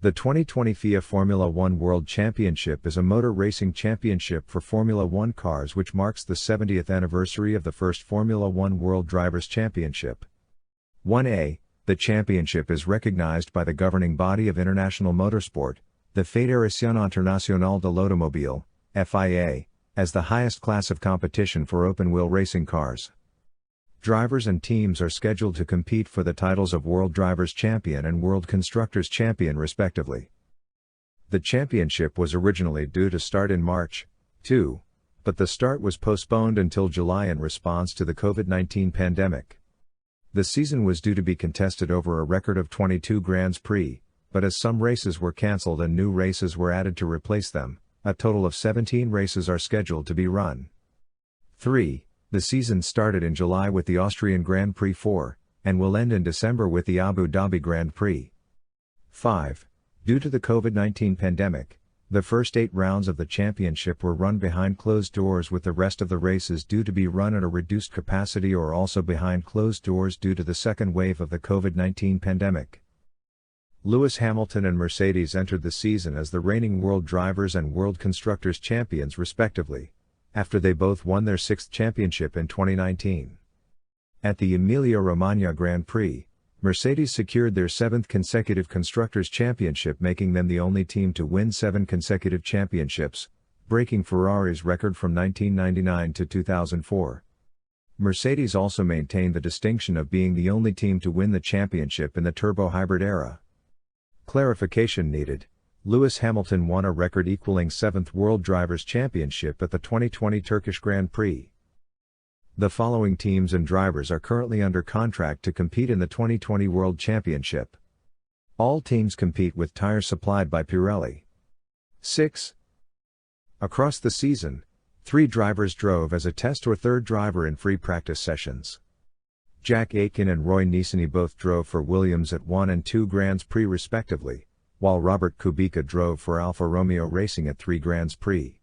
The 2020 FIA Formula One World Championship is a motor racing championship for Formula One cars which marks the 70th anniversary of the first Formula One World Drivers' Championship. 1A, the championship is recognized by the governing body of international motorsport, the Fédération Internationale de l'Automobile, FIA, as the highest class of competition for open-wheel racing cars. Drivers and teams are scheduled to compete for the titles of World Drivers' Champion and World Constructors' Champion respectively. The championship was originally due to start in March, too, but the start was postponed until July in response to the COVID-19 pandemic. The season was due to be contested over a record of 22 Grands Prix, but as some races were cancelled and new races were added to replace them, a total of 17 races are scheduled to be run. 3. The season started in July with the Austrian Grand Prix 4, and will end in December with the Abu Dhabi Grand Prix. 5. Due to the COVID-19 pandemic, the first 8 rounds of the championship were run behind closed doors with the rest of the races due to be run at a reduced capacity or also behind closed doors due to the second wave of the COVID-19 pandemic. Lewis Hamilton and Mercedes entered the season as the reigning World Drivers and World Constructors Champions respectively, after they both won their 6th championship in 2019. At the Emilia-Romagna Grand Prix, Mercedes secured their 7th consecutive Constructors' Championship, making them the only team to win 7 consecutive championships, breaking Ferrari's record from 1999 to 2004. Mercedes also maintained the distinction of being the only team to win the championship in the turbo-hybrid era. Clarification needed. Lewis Hamilton won a record equaling 7th World Drivers' Championship at the 2020 Turkish Grand Prix. The following teams and drivers are currently under contract to compete in the 2020 World Championship. All teams compete with tires supplied by Pirelli. 6. Across the season, 3 drivers drove as a test or third driver in free practice sessions. Jack Aitken and Roy Nissany both drove for Williams at 1 and 2 Grands Prix respectively, while Robert Kubica drove for Alfa Romeo Racing at 3 Grands Prix.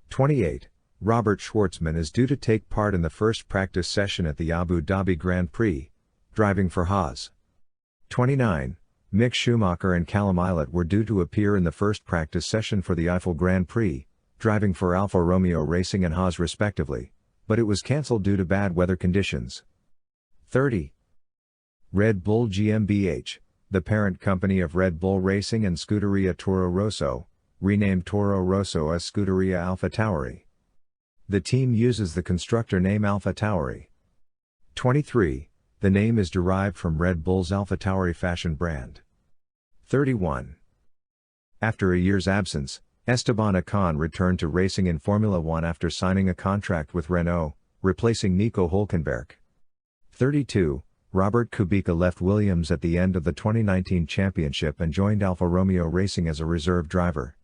28. Robert Schwartzman is due to take part in the first practice session at the Abu Dhabi Grand Prix, driving for Haas. 29. Mick Schumacher and Callum Ilott were due to appear in the first practice session for the Eiffel Grand Prix, driving for Alfa Romeo Racing and Haas respectively, but it was cancelled due to bad weather conditions. 30. Red Bull GmbH, the parent company of Red Bull Racing and Scuderia Toro Rosso, renamed Toro Rosso as Scuderia AlphaTauri. The team uses the constructor name AlphaTauri. 23. The name is derived from Red Bull's AlphaTauri fashion brand. 31. After a year's absence, Esteban Ocon returned to racing in Formula One after signing a contract with Renault, replacing Nico Hülkenberg. 32. Robert Kubica left Williams at the end of the 2019 championship and joined Alfa Romeo Racing as a reserve driver.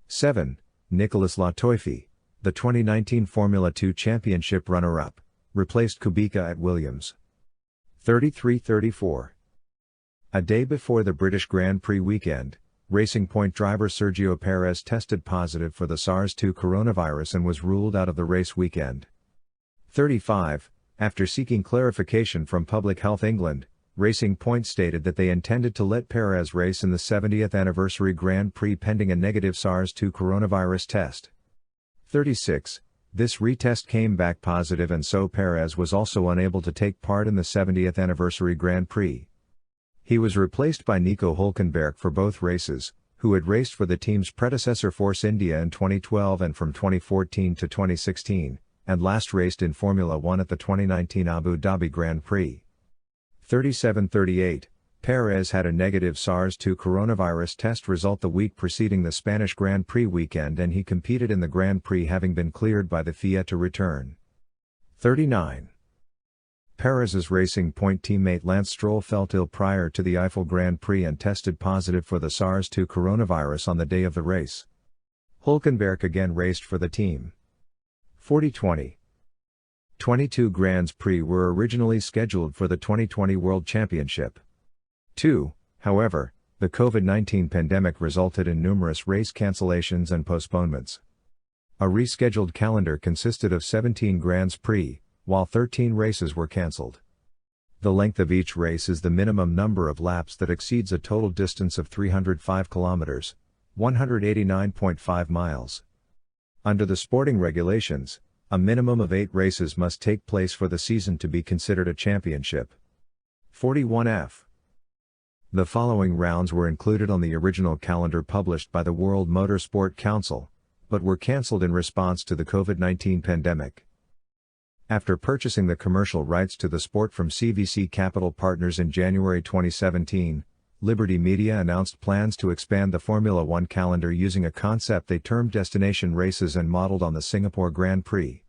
7. Nicolas Latifi, the 2019 Formula 2 championship runner-up, replaced Kubica at Williams. 33-34. A day before the British Grand Prix weekend, Racing Point driver Sergio Perez tested positive for the SARS-2 coronavirus and was ruled out of the race weekend. 35. After seeking clarification from Public Health England, Racing Point stated that they intended to let Perez race in the 70th anniversary Grand Prix pending a negative SARS-2 coronavirus test. 36. This retest came back positive and so Perez was also unable to take part in the 70th anniversary Grand Prix. He was replaced by Nico Hülkenberg for both races, who had raced for the team's predecessor Force India in 2012 and from 2014 to 2016. And last raced in Formula One at the 2019 Abu Dhabi Grand Prix. 37-38, Perez had a negative SARS-2 coronavirus test result the week preceding the Spanish Grand Prix weekend and he competed in the Grand Prix having been cleared by the FIA to return. 39. Perez's Racing Point teammate Lance Stroll felt ill prior to the Eiffel Grand Prix and tested positive for the SARS-2 coronavirus on the day of the race. Hülkenberg again raced for the team. 40-20. 22 Grands Prix were originally scheduled for the 2020 World Championship. 2, however, the COVID-19 pandemic resulted in numerous race cancellations and postponements. A rescheduled calendar consisted of 17 Grands Prix, while 13 races were cancelled. The length of each race is the minimum number of laps that exceeds a total distance of 305 kilometers, 189.5 miles. Under the sporting regulations, a minimum of 8 races must take place for the season to be considered a championship. 41F. The following rounds were included on the original calendar published by the World Motorsport Council, but were cancelled in response to the COVID-19 pandemic. After purchasing the commercial rights to the sport from CVC Capital Partners in January 2017, Liberty Media announced plans to expand the Formula One calendar using a concept they termed destination races and modeled on the Singapore Grand Prix.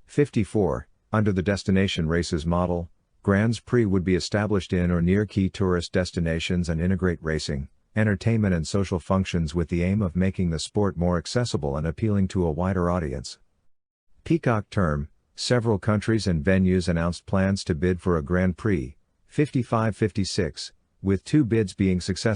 54. Under the destination races model, Grands Prix would be established in or near key tourist destinations and integrate racing, entertainment and social functions with the aim of making the sport more accessible and appealing to a wider audience. Peacock term. Several countries and venues announced plans to bid for a Grand Prix, 55-56, with 2 bids being successful.